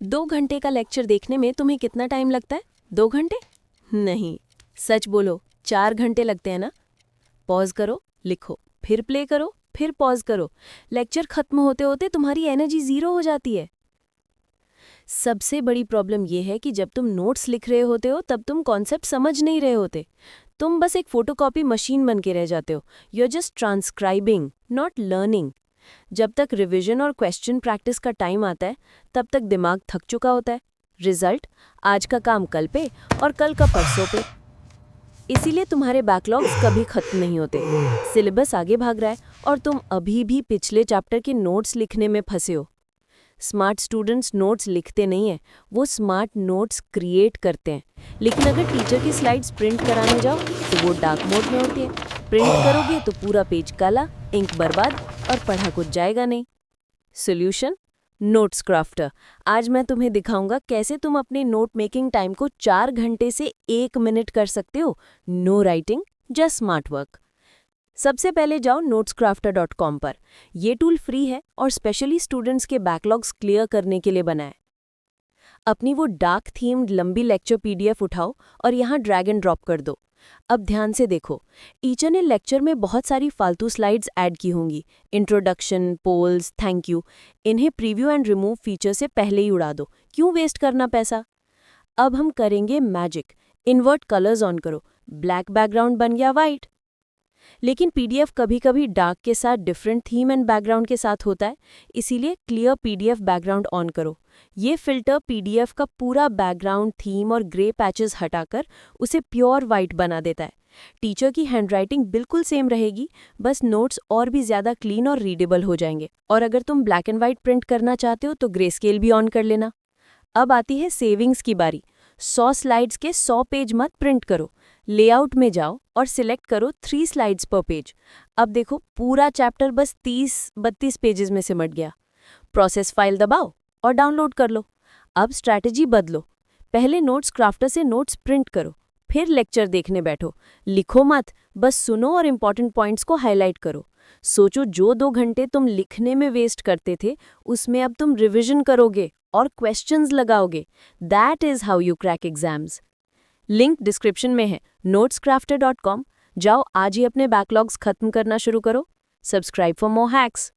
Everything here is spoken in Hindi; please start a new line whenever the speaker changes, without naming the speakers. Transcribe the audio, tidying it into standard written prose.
2 घंटे का लेक्चर देखने में तुम्हें कितना टाइम लगता है? 2 घंटे? नहीं, सच बोलो, 4 घंटे लगते हैं ना? पॉज करो, लिखो, फिर प्ले करो, फिर पॉज करो। लेक्चर खत्म होते होते तुम्हारी एनर्जी जीरो हो जाती है। सबसे बड़ी प्रॉब्लम यह है कि जब तुम नोट्स लिख रहे होते हो तब तुम कॉन्सेप्ट समझ नहीं रहे होते। तुम बस एक फोटोकॉपी मशीन बन के रह जाते हो। You are just transcribing, not learning. जब तक रिवीजन और क्वेश्चन प्रैक्टिस का टाइम आता है तब तक दिमाग थक चुका होता है। रिजल्ट, आज का काम कल पे और कल का परसों पे। इसीलिए तुम्हारे बैकलॉग्स कभी खत्म नहीं होते। सिलेबस आगे भाग रहा है और तुम अभी भी पिछले चैप्टर के नोट्स लिखने में फंसे हो। स्मार्ट स्टूडेंट्स नोट्स लिखते नहीं हैं, वो स्मार्ट नोट्स क्रिएट करते हैं। लेकिन अगर टीचर की स्लाइड्स प्रिंट कराने जाओ तो वो डार्क मोड में होती है। प्रिंट करोगे तो पूरा पेज काला, इंक बर्बाद और पढ़ा कुछ जाएगा नहीं। Solution, notes crafter. आज मैं तुम्हें दिखाऊंगा कैसे तुम अपने नोट मेकिंग टाइम को 4 घंटे से 1 मिनट कर सकते हो। No writing, just smart work. सबसे पहले जाओ notescrafter.com पर। ये टूल फ्री है और स्पेशली स्टूडेंट्स के बैकलॉग्स क्लियर करने के लिए बना है। अपनी वो डार्क थीम्ड लंबी लेक्चर पीडीएफ उठाओ और यहाँ ड्रैग एंड ड्रॉप कर दो। अब ध्यान से देखो, टीचर ने लेक्चर में बहुत सारी फालतू स्लाइड्स ऐड की होंगी। Introduction, polls, thank you. इन्हें प्रीव्यू एंड रिमूव फीचर से पहले ही उड़ा दो। क्यों वेस्ट करना पैसा? अब हम करेंगे मैजिक। इन्वर्ट कलर्स ऑन करो, ब्लैक बैकग्राउंड बन गया वाइट। लेकिन पीडीएफ कभी कभी डार्क के साथ डिफरेंट थीम एंड बैकग्राउंड के साथ होता है, इसीलिए क्लियर पीडीएफ बैकग्राउंड ऑन करो। ये फिल्टर पीडीएफ का पूरा बैकग्राउंड, थीम और ग्रे पैचेस हटाकर उसे प्योर वाइट बना देता है। टीचर की हैंडराइटिंग बिल्कुल सेम रहेगी, बस नोट्स और भी ज्यादा क्लीन और रीडेबल हो जाएंगे। और अगर तुम ब्लैक एंड व्हाइट प्रिंट करना चाहते हो तो ग्रे स्केल भी ऑन कर लेना। अब आती है सेविंग्स की बारी। 100 स्लाइड्स के 100 पेज मत प्रिंट करो। लेआउट में जाओ और सिलेक्ट करो 3 स्लाइड्स पर पेज। अब देखो, पूरा चैप्टर बस 30-32 पेजेस में सिमट गया। प्रोसेस फाइल दबाओ और डाउनलोड कर लो। अब स्ट्रैटेजी बदलो। पहले नोट्स क्राफ्टर से नोट्स प्रिंट करो, फिर लेक्चर देखने बैठो। लिखो मत, बस सुनो और इम्पॉर्टेंट पॉइंट्स को हाईलाइट करो। सोचो, जो 2 घंटे तुम लिखने में वेस्ट करते थे उसमें अब तुम रिविजन करोगे और क्वेश्चंस लगाओगे। That is how you crack exams. Link description में है, notescrafter.com। जाओ आज ही अपने बैकलॉग्स खत्म करना शुरू करो। Subscribe for more hacks.